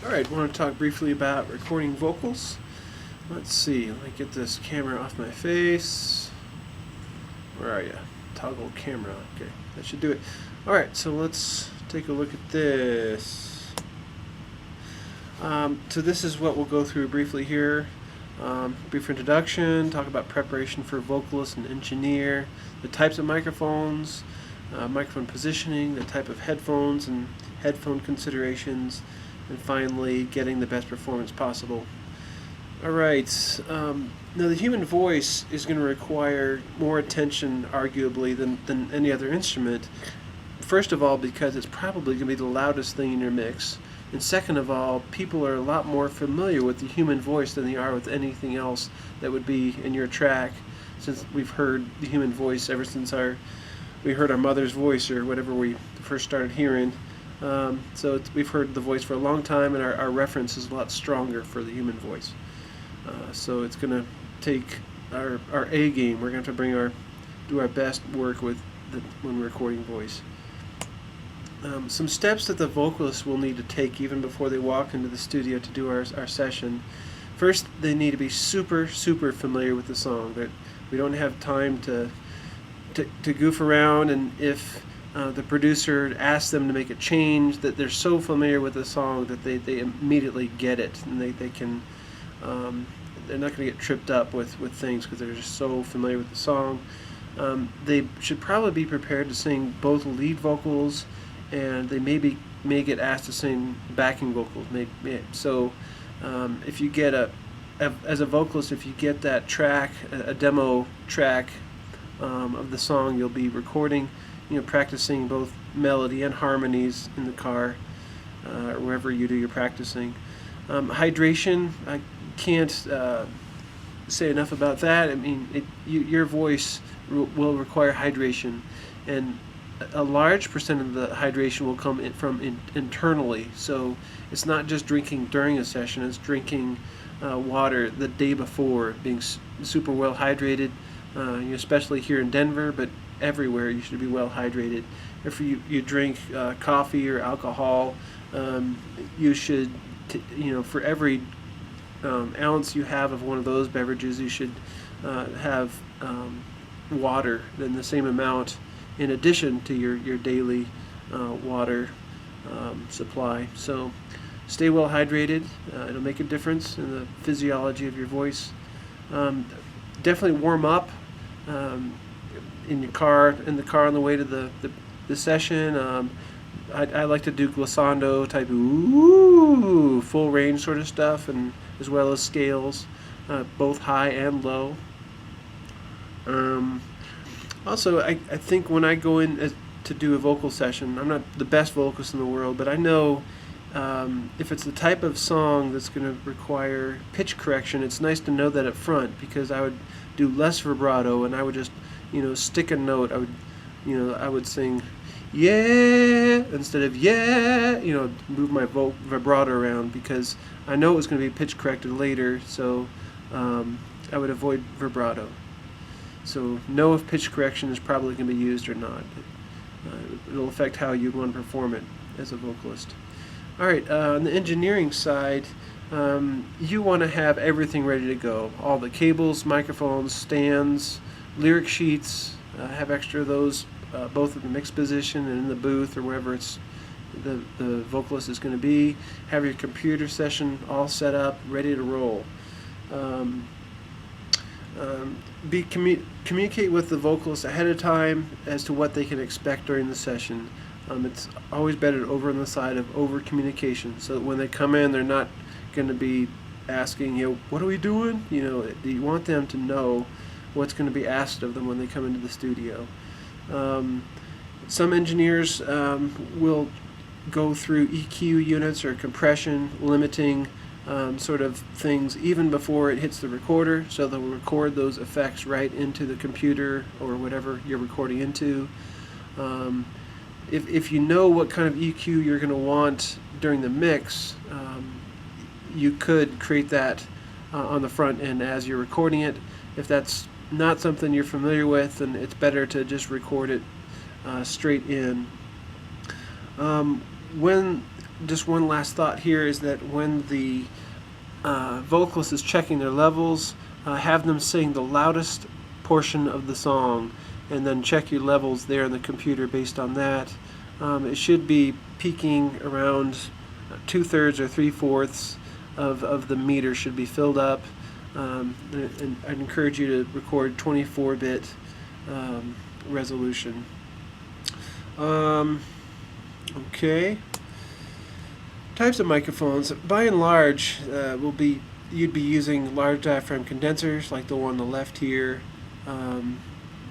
Alright, I want to talk briefly about recording vocals. Let's see, let me get this camera off my face. Where are you? Toggle camera. Okay, that should do it. Alright, so let's take a look at this. So this is what we'll go through briefly here. Brief introduction, talk about preparation for vocalist and engineer, the types of microphones, microphone positioning, the type of headphones and headphone considerations, and finally getting the best performance possible. Alright, now the human voice is going to require more attention arguably than any other instrument. First of all, because it's probably going to be the loudest thing in your mix, and second of all, people are a lot more familiar with the human voice than they are with anything else that would be in your track, since we've heard the human voice ever since we heard our mother's voice or whatever we first started hearing. So we've heard the voice for a long time, and our reference is a lot stronger for the human voice. So it's going to take our A game. We're going to have to do our best work when we're recording voice. Some steps that the vocalist will need to take even before they walk into the studio to do our session. First, they need to be super familiar with the song. That we don't have time to goof around, and if the producer asks them to make a change, that they're so familiar with the song that they immediately get it, and they can they're not going to get tripped up with things because they're just so familiar with the song. They should probably be prepared to sing both lead vocals, and they may get asked to sing backing vocals. So if you get as a vocalist, if you get that track, a demo track of the song you'll be recording, practicing both melody and harmonies in the car or wherever you do your practicing. Hydration, I can't say enough about that. I mean, your voice will require hydration, and a large percent of the hydration will come from internally. So it's not just drinking during a session, it's drinking water the day before, being super well hydrated, especially here in Denver, but everywhere you should be well hydrated. If you drink coffee or alcohol, you should, for every ounce you have of one of those beverages, you should have water in the same amount in addition to your daily water supply. So stay well hydrated. It'll make a difference in the physiology of your voice. Definitely warm up in the car on the way to the session. I like to do glissando type of full range sort of stuff, and as well as scales, both high and low. Also, I think when I go in to do a vocal session, I'm not the best vocalist in the world, but I know if it's the type of song that's going to require pitch correction, it's nice to know that up front, because I would do less vibrato, and I would just stick a note. I would sing yeah instead of yeah, move my vibrato around, because I know it was going to be pitch corrected later, so I would avoid vibrato. So know if pitch correction is probably going to be used or not. It'll affect how you'd want to perform it as a vocalist. Alright, on the engineering side, you want to have everything ready to go. All the cables, microphones, stands, lyric sheets, have extra of those both in the mix position and in the booth or wherever the vocalist is going to be. Have your computer session all set up, ready to roll. Communicate with the vocalist ahead of time as to what they can expect during the session. It's always better to over on the side of over communication, so that when they come in, they're not going to be asking, what are we doing? You want them to know what's going to be asked of them when they come into the studio. Some engineers will go through EQ units or compression, limiting sort of things even before it hits the recorder, so they'll record those effects right into the computer or whatever you're recording into. If you know what kind of EQ you're going to want during the mix, you could create that on the front end as you're recording it. If that's not something you're familiar with, then it's better to just record it straight in. When just one last thought here is that when the vocalist is checking their levels, have them sing the loudest portion of the song, and then check your levels there in the computer based on that. It should be peaking around 2/3 or 3/4 of the meter should be filled up. And I'd encourage you to record 24-bit resolution. Okay. Types of microphones, by and large, you'd be using large diaphragm condensers like the one on the left here,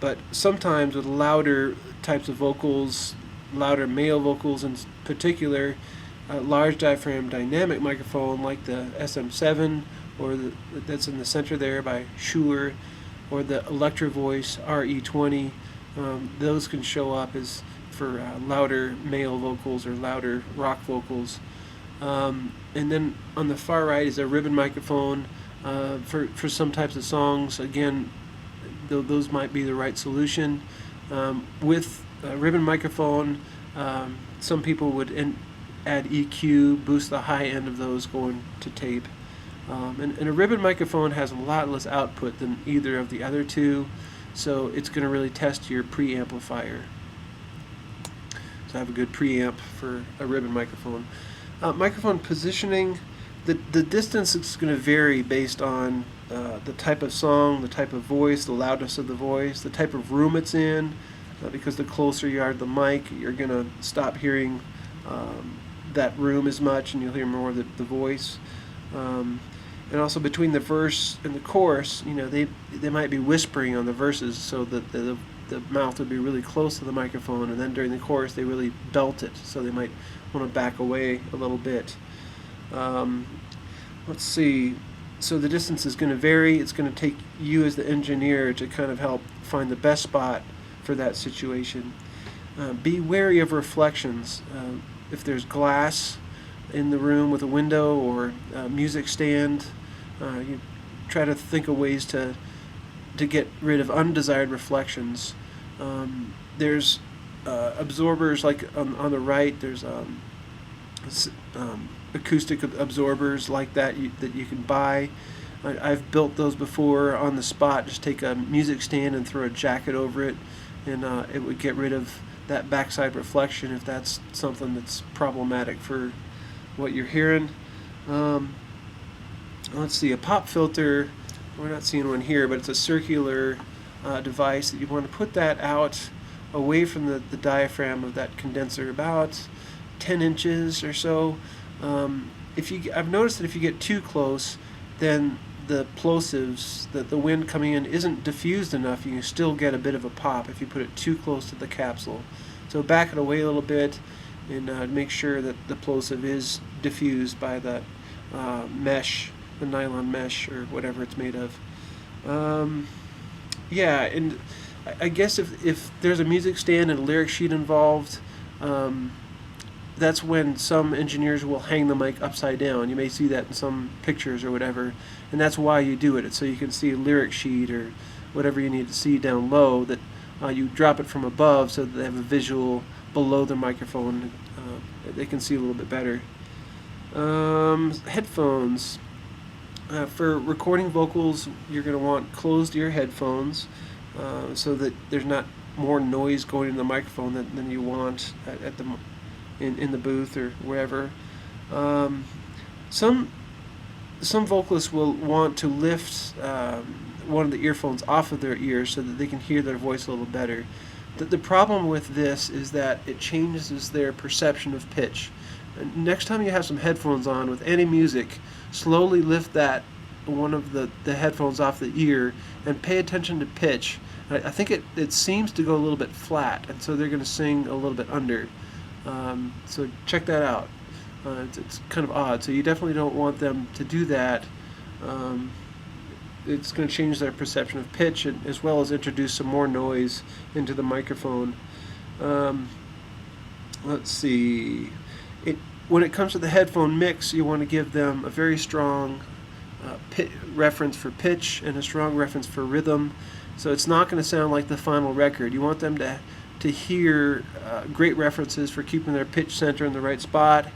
but sometimes with louder types of vocals, louder male vocals in particular, a large diaphragm dynamic microphone like the SM7 or that's in the center there by Shure, or the Electro Voice RE20, those can show up as for louder male vocals or louder rock vocals. And then on the far right is a ribbon microphone for some types of songs. Again, those might be the right solution. With a ribbon microphone, some people would add EQ, boost the high end of those going to tape. And a ribbon microphone has a lot less output than either of the other two, so it's going to really test your preamplifier. So have a good preamp for a ribbon microphone. Microphone positioning, the distance is going to vary based on the type of song, the type of voice, the loudness of the voice, the type of room it's in, because the closer you are to the mic, you're going to stop hearing that room as much and you'll hear more of the voice. And also between the verse and the chorus, they might be whispering on the verses so that the mouth would be really close to the microphone, and then during the chorus they really belt it, so they might want to back away a little bit. Let's see, so the distance is going to vary. It's going to take you as the engineer to kind of help find the best spot for that situation. Be wary of reflections. If there's glass in the room with a window or a music stand, you try to think of ways to get rid of undesired reflections. There's absorbers like on the right. There's acoustic absorbers like that you can buy. I've built those before on the spot. Just take a music stand and throw a jacket over it, and it would get rid of that backside reflection if that's something that's problematic for what you're hearing. Let's see, a pop filter, we're not seeing one here, but it's a circular device that you want to put that out away from the diaphragm of that condenser, about 10 inches or so. I've noticed that if you get too close, then the plosives, the wind coming in, isn't diffused enough. You can still get a bit of a pop if you put it too close to the capsule. So back it away a little bit and make sure that the plosive is diffused by that mesh, the nylon mesh or whatever it's made of. Yeah, and I guess if there's a music stand and a lyric sheet involved, that's when some engineers will hang the mic upside down. You may see that in some pictures or whatever, and that's why you do it. It's so you can see a lyric sheet or whatever you need to see down low, that you drop it from above so that they have a visual below the microphone. They can see a little bit better. Headphones. For recording vocals, you're going to want closed ear headphones so that there's not more noise going in the microphone than you want in the booth or wherever. Some vocalists will want to lift one of the earphones off of their ears so that they can hear their voice a little better. The problem with this is that it changes their perception of pitch. Next time you have some headphones on with any music, slowly lift one of the headphones off the ear and pay attention to pitch. I think it seems to go a little bit flat, and so they're going to sing a little bit under. So check that out. It's kind of odd, so you definitely don't want them to do that. It's going to change their perception of pitch, as well as introduce some more noise into the microphone. Let's see. When it comes to the headphone mix, you want to give them a very strong reference for pitch and a strong reference for rhythm. So it's not going to sound like the final record. You want them to hear great references for keeping their pitch center in the right spot,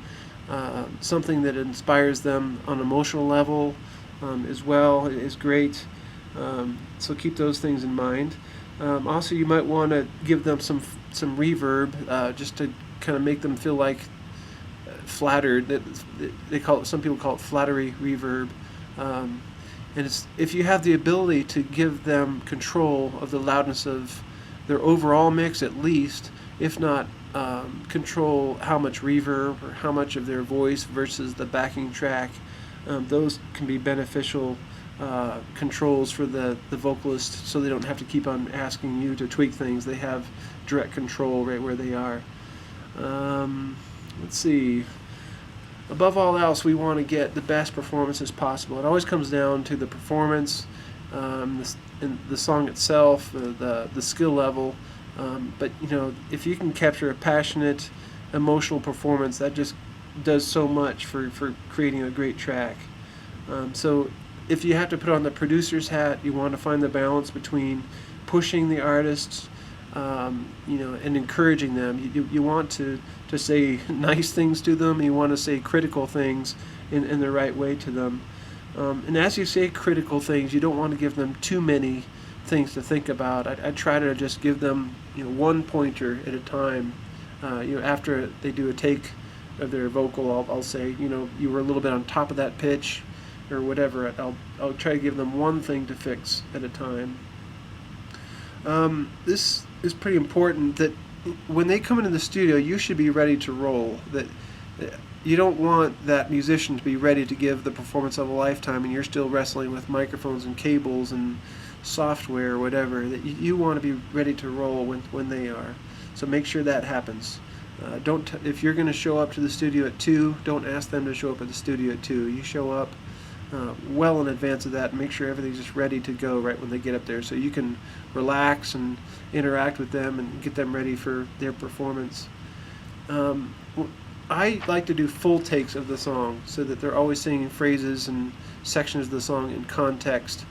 something that inspires them on an emotional level as well is great. So keep those things in mind. Also, you might want to give them some reverb just to kind of make them feel like flattered. That they call it. Some people call it flattery reverb. And it's, if you have the ability to give them control of the loudness of their overall mix, at least, if not control how much reverb or how much of their voice versus the backing track, those can be beneficial controls for the vocalist, so they don't have to keep on asking you to tweak things. They have direct control right where they are. Let's see. Above all else, we want to get the best performance as possible. It always comes down to the performance, the song itself, the skill level. But you know, if you can capture a passionate, emotional performance, that just does so much for creating a great track. So if you have to put on the producer's hat, you want to find the balance between pushing the artists, you know, and encouraging them. You want to say nice things to them. You want to say critical things in the right way to them. And as you say critical things, you don't want to give them too many things to think about. I try to just give them, you know, one pointer at a time. You know, after they do a take of their vocal, I'll say, you know, you were a little bit on top of that pitch, or whatever. I'll try to give them one thing to fix at a time. This is pretty important, that when they come into the studio, you should be ready to roll. That you don't want that musician to be ready to give the performance of a lifetime and you're still wrestling with microphones and cables and software or whatever. That you want to be ready to roll when they are. So make sure that happens. If you're going to show up to the studio at 2, don't ask them to show up at the studio at 2. You show up well in advance of that and make sure everything's just ready to go right when they get up there, so you can relax and interact with them and get them ready for their performance. I like to do full takes of the song so that they're always singing phrases and sections of the song in context.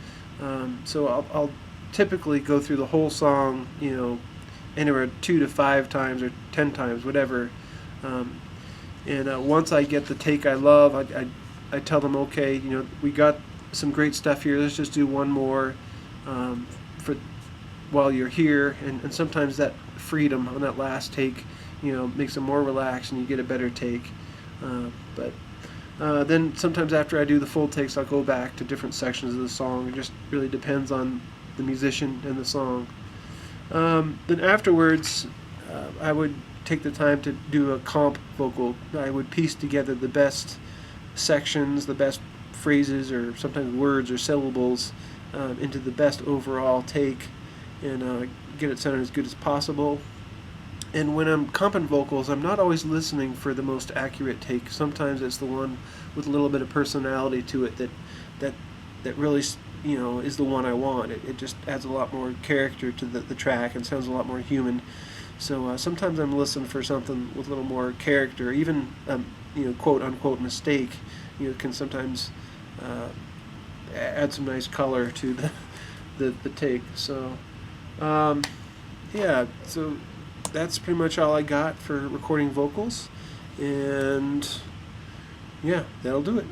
So I'll typically go through the whole song, you know, anywhere 2 to 5 times or 10 times, whatever. And once I get the take I love, I tell them, okay, you know, we got some great stuff here. Let's just do one more for while you're here. And sometimes that freedom on that last take, you know, makes them more relaxed and you get a better take. But then sometimes after I do the full takes, I'll go back to different sections of the song. It just really depends on the musician and the song. Then afterwards, I would take the time to do a comp vocal. I would piece together the best sections, the best phrases, or sometimes words or syllables into the best overall take, and get it sounding as good as possible. And when I'm comping vocals, I'm not always listening for the most accurate take. Sometimes it's the one with a little bit of personality to it that really, you know, is the one I want. It just adds a lot more character to the track and sounds a lot more human. So sometimes I'm listening for something with a little more character. Even you know, quote unquote mistake, you know, can sometimes add some nice color to the take. So yeah, so that's pretty much all I got for recording vocals, and yeah, that'll do it.